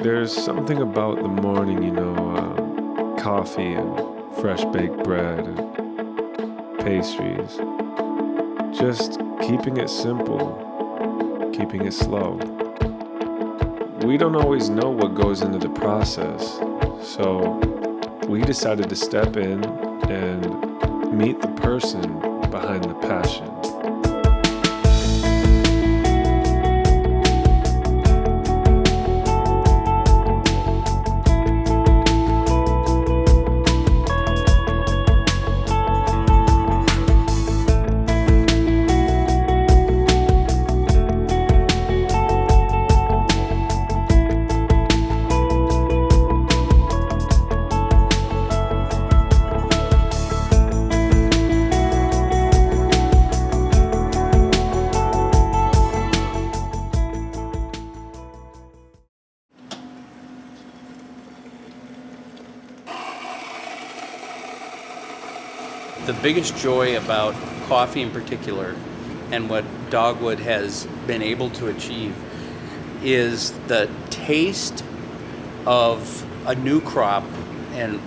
There's something about the morning, coffee and fresh baked bread and pastries. Just keeping it simple, keeping it slow. We don't always know what goes into the process, so we decided to step in and meet the person behind the passion. The biggest joy about coffee in particular, and what Dogwood has been able to achieve, is the taste of a new crop. And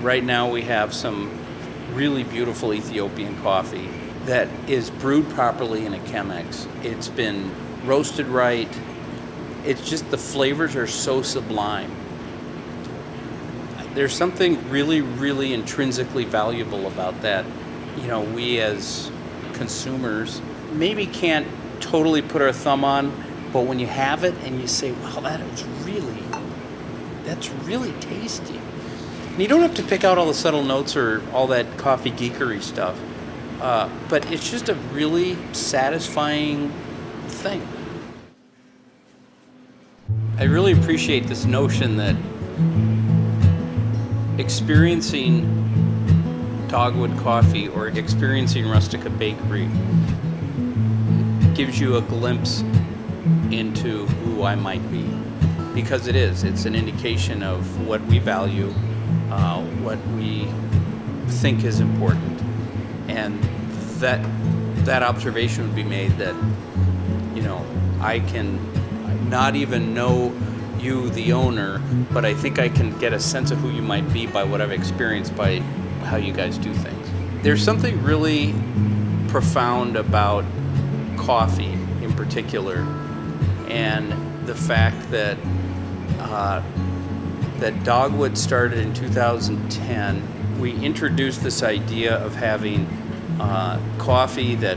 right now we have some really beautiful Ethiopian coffee that is brewed properly in a Chemex. It's been roasted right. It's just, the flavors are so sublime. There's something really, really intrinsically valuable about that. We as consumers maybe can't totally put our thumb on, but when you have it and you say, wow, that's really tasty. And you don't have to pick out all the subtle notes or all that coffee geekery stuff, but it's just a really satisfying thing. I really appreciate this notion that experiencing Dogwood coffee or experiencing Rustica Bakery gives you a glimpse into who I might be, because it's an indication of what we value, what we think is important, and that observation would be made that I can not even know you, the owner, but I think I can get a sense of who you might be by what I've experienced, by how you guys do things. There's something really profound about coffee in particular, and the fact that that Dogwood started in 2010. We introduced this idea of having coffee that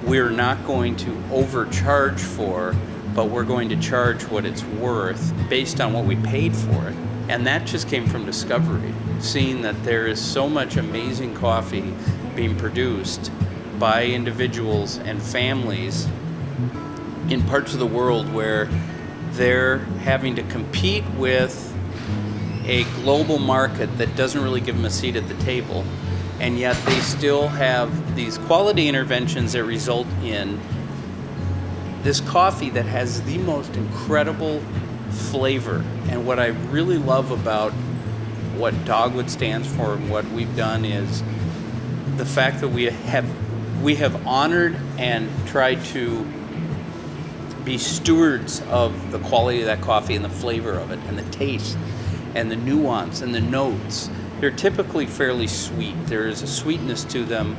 we're not going to overcharge for, but we're going to charge what it's worth based on what we paid for it. And that just came from discovery, seeing that there is so much amazing coffee being produced by individuals and families in parts of the world where they're having to compete with a global market that doesn't really give them a seat at the table, and yet they still have these quality interventions that result in this coffee that has the most incredible flavor. And what I really love about what Dogwood stands for and what we've done is the fact that we have honored and tried to be stewards of the quality of that coffee and the flavor of it and the taste and the nuance and the notes. They're typically fairly sweet. There is a sweetness to them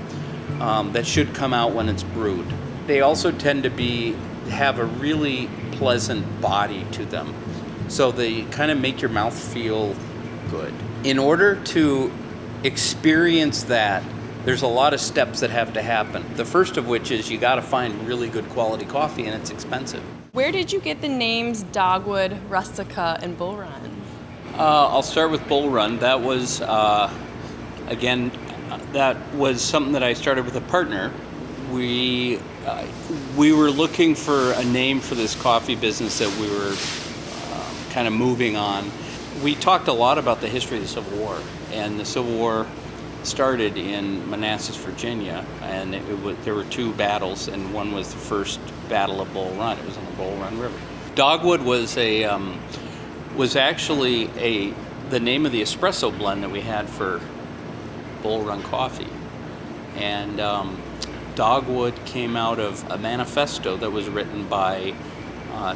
that should come out when it's brewed. They also tend to have a really pleasant body to them, so they kind of make your mouth feel good. In order to experience that, there's a lot of steps that have to happen. The first of which is you got to find really good quality coffee, and it's expensive. Where did you get the names Dogwood, Rustica, and Bull Run? I'll start with Bull Run. That was, that was something that I started with a partner. We were looking for a name for this coffee business that we were kind of moving on. We talked a lot about the history of the Civil War, and the Civil War started in Manassas, Virginia, and there were two battles, and one was the first Battle of Bull Run. It was on the Bull Run River. Dogwood was actually the name of the espresso blend that we had for Bull Run coffee, and Dogwood came out of a manifesto that was written by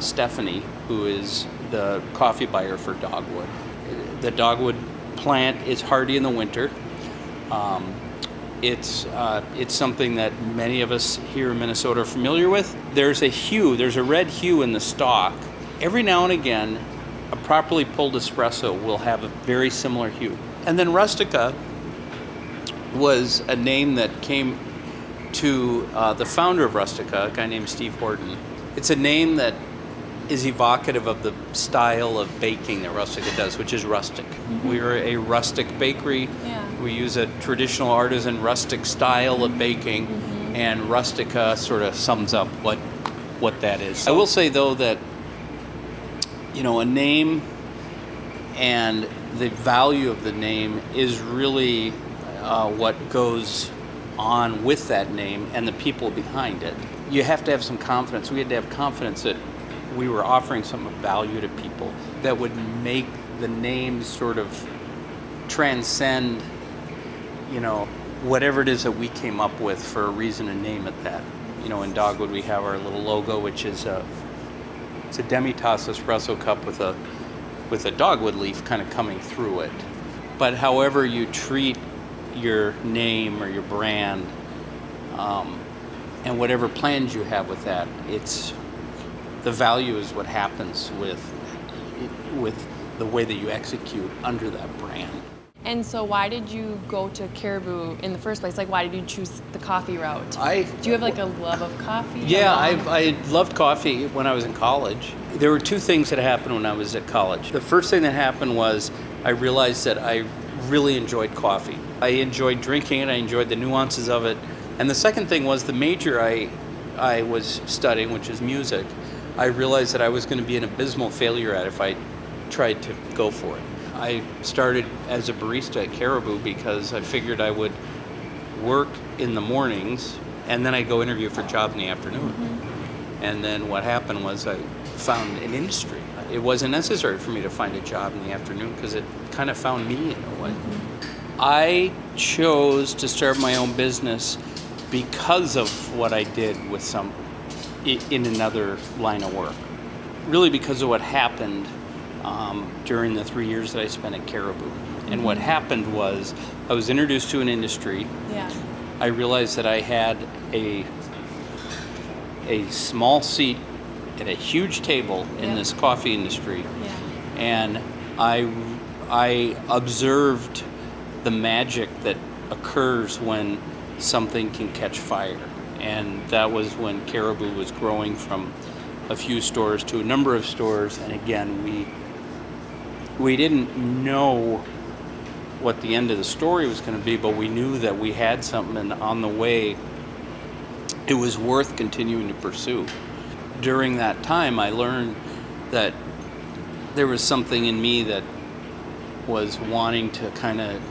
Stephanie, who is the coffee buyer for Dogwood. The Dogwood plant is hardy in the winter. It's something that many of us here in Minnesota are familiar with. There's a red hue in the stalk. Every now and again, a properly pulled espresso will have a very similar hue. And then Rustica was a name that came to the founder of Rustica, a guy named Steve Horton. It's a name that is evocative of the style of baking that Rustica does, which is rustic. Mm-hmm. We are a rustic bakery. Yeah. We use a traditional artisan rustic style of baking, mm-hmm. and Rustica sort of sums up what that is. I will say, though, that a name and the value of the name is really what goes on with that name and the people behind it. You have to have some confidence. We had to have confidence that we were offering some value to people that would make the name sort of transcend, whatever it is that we came up with for a reason to name it that. In Dogwood we have our little logo, which is it's a demi-tasse espresso cup with a dogwood leaf kind of coming through it. But however you treat your name or your brand, and whatever plans you have with that, the value is what happens with the way that you execute under that brand. And so why did you go to Caribou in the first place? Like, why did you choose the coffee route? Do you have like a love of coffee? Yeah, I loved coffee when I was in college. There were two things that happened when I was at college. The first thing that happened was I realized that I really enjoyed coffee. I enjoyed drinking it, I enjoyed the nuances of it. And the second thing was the major I was studying, which is music. I realized that I was going to be an abysmal failure at it if I tried to go for it. I started as a barista at Caribou because I figured I would work in the mornings and then I'd go interview for a job in the afternoon. Mm-hmm. And then what happened was I found an industry. It wasn't necessary for me to find a job in the afternoon because it kind of found me in a way. Mm-hmm. I chose to start my own business because of what I did with in another line of work. Really because of what happened during the 3 years that I spent at Caribou. Mm-hmm. And what happened was I was introduced to an industry. Yeah. I realized that I had a small seat at a huge table in this coffee industry. Yeah. And I observed the magic that occurs when something can catch fire. And that was when Caribou was growing from a few stores to a number of stores. And again, we didn't know what the end of the story was going to be, but we knew that we had something, and on the way, it was worth continuing to pursue. During that time, I learned that there was something in me that was wanting to kind of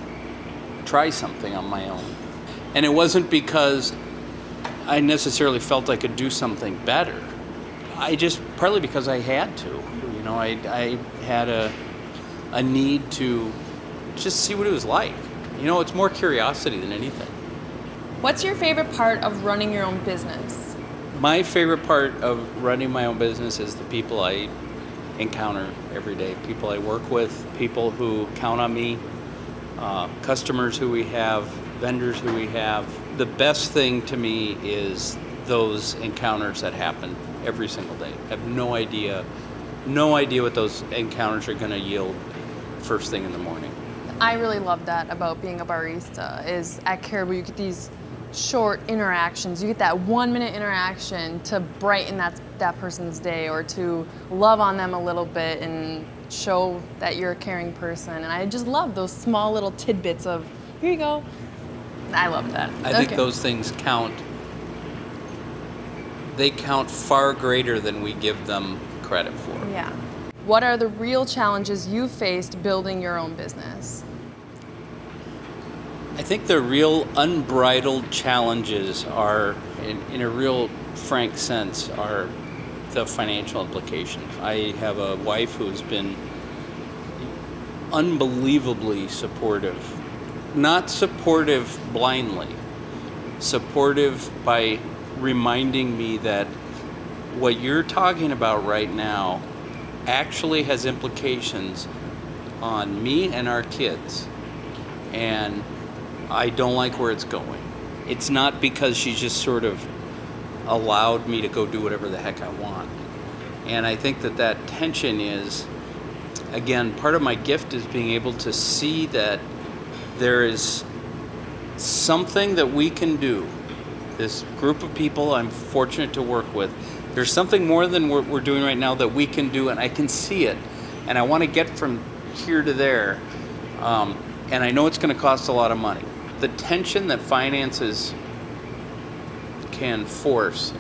try something on my own. And it wasn't because I necessarily felt I could do something better. Partly because I had to. I had a need to just see what it was like. It's more curiosity than anything. What's your favorite part of running your own business? My favorite part of running my own business is the people I encounter every day, people I work with, people who count on me, customers who we have, vendors who we have. The best thing to me is those encounters that happen every single day. I have no idea what those encounters are going to yield first thing in the morning. I really love that about being a barista, is at Caribou you get these short interactions. You get that 1 minute interaction to brighten that person's day, or to love on them a little bit and show that you're a caring person. And I just love those small little tidbits of, here you go. I love that. I think those things count. They count far greater than we give them credit for. Yeah. What are the real challenges you faced building your own business? I think the real unbridled challenges are, in a real frank sense, are the financial implications. I have a wife who's been unbelievably supportive. Not supportive blindly, supportive by reminding me that what you're talking about right now actually has implications on me and our kids, and I don't like where it's going. It's not because she just sort of allowed me to go do whatever the heck I want. And I think that tension is, again, part of my gift is being able to see that there is something that we can do. This group of people I'm fortunate to work with, there's something more than what we're doing right now that we can do, and I can see it. And I want to get from here to there. And I know it's going to cost a lot of money. The tension that finances can force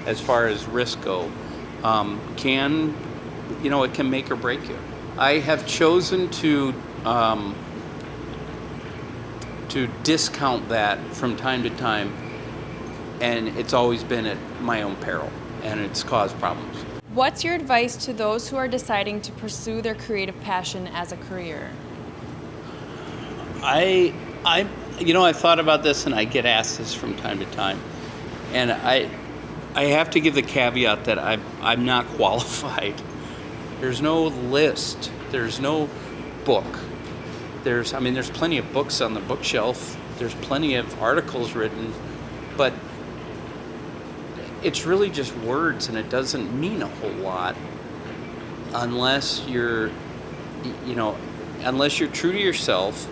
as far as risk go, can, it can make or break you. I have chosen to discount that from time to time, and it's always been at my own peril, and it's caused problems. What's your advice to those who are deciding to pursue their creative passion as a career? I thought about this, and I get asked this from time to time, and I have to give the caveat that I'm not qualified. There's no list. There's no book. There's plenty of books on the bookshelf. There's plenty of articles written, but it's really just words, and it doesn't mean a whole lot unless you're true to yourself,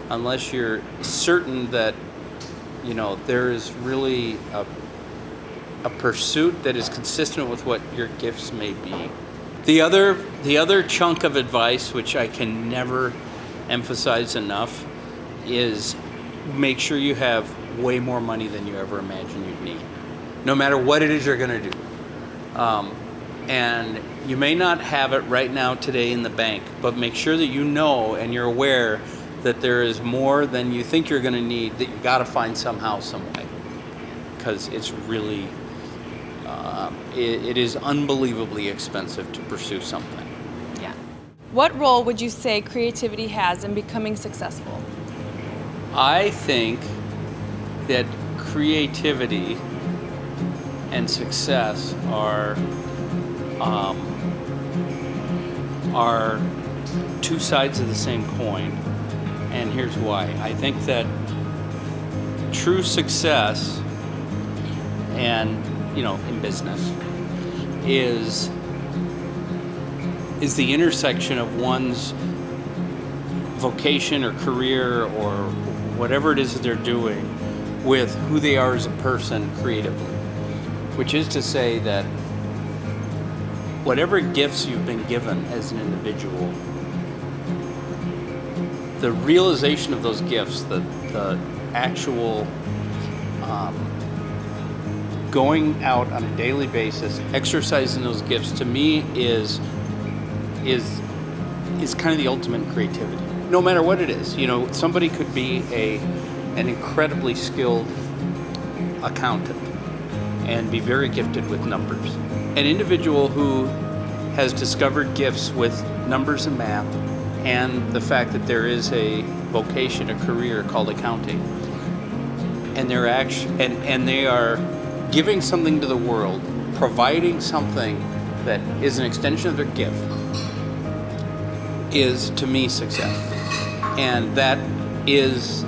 unless you're certain that, there is really a pursuit that is consistent with what your gifts may be. The other chunk of advice, which I can never emphasize enough, is make sure you have way more money than you ever imagined you'd need, no matter what it is you're going to do. And you may not have it right now today in the bank, but make sure that you know and you're aware that there is more than you think you're going to need, that you got to find somehow, some way, because it's really it is unbelievably expensive to pursue something. Yeah. What role would you say creativity has in becoming successful? I think that creativity and success are two sides of the same coin, and here's why. I think that true success, and in business, is the intersection of one's vocation or career or whatever it is that they're doing with who they are as a person creatively. Which is to say that whatever gifts you've been given as an individual, the realization of those gifts, the actual going out on a daily basis, exercising those gifts, to me is kind of the ultimate creativity. No matter what it is, somebody could be an incredibly skilled accountant and be very gifted with numbers. An individual who has discovered gifts with numbers and math, and the fact that there is a vocation, a career called accounting, and they are giving something to the world, providing something that is an extension of their gift, is to me success. And that is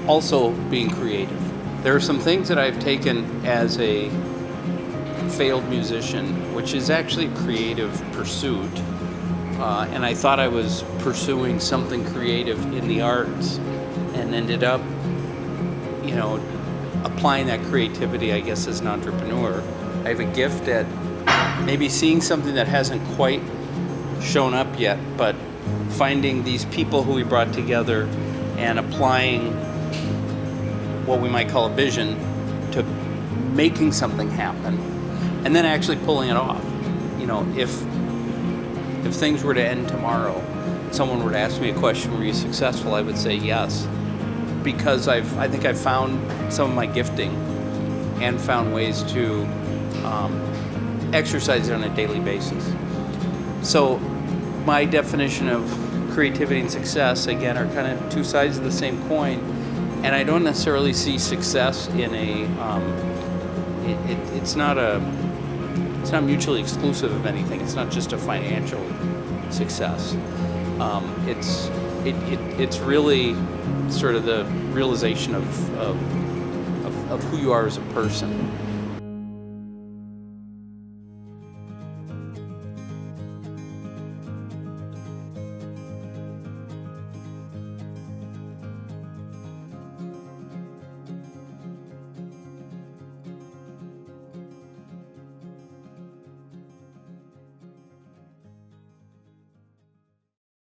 also being creative. There are some things that I've taken as a failed musician, which is actually a creative pursuit, and I thought I was pursuing something creative in the arts, and ended up, applying that creativity, I guess, as an entrepreneur. I have a gift at maybe seeing something that hasn't quite shown up yet, but finding these people who we brought together and applying what we might call a vision to making something happen, and then actually pulling it off. If things were to end tomorrow, someone were to ask me a question, were you successful? I would say yes, because I think I've found some of my gifting and found ways to exercise it on a daily basis. So my definition of creativity and success, again, are kind of two sides of the same coin. And I don't necessarily see success in it's not a it's not mutually exclusive of anything. It's not just a financial success. It's really sort of the realization of who you are as a person.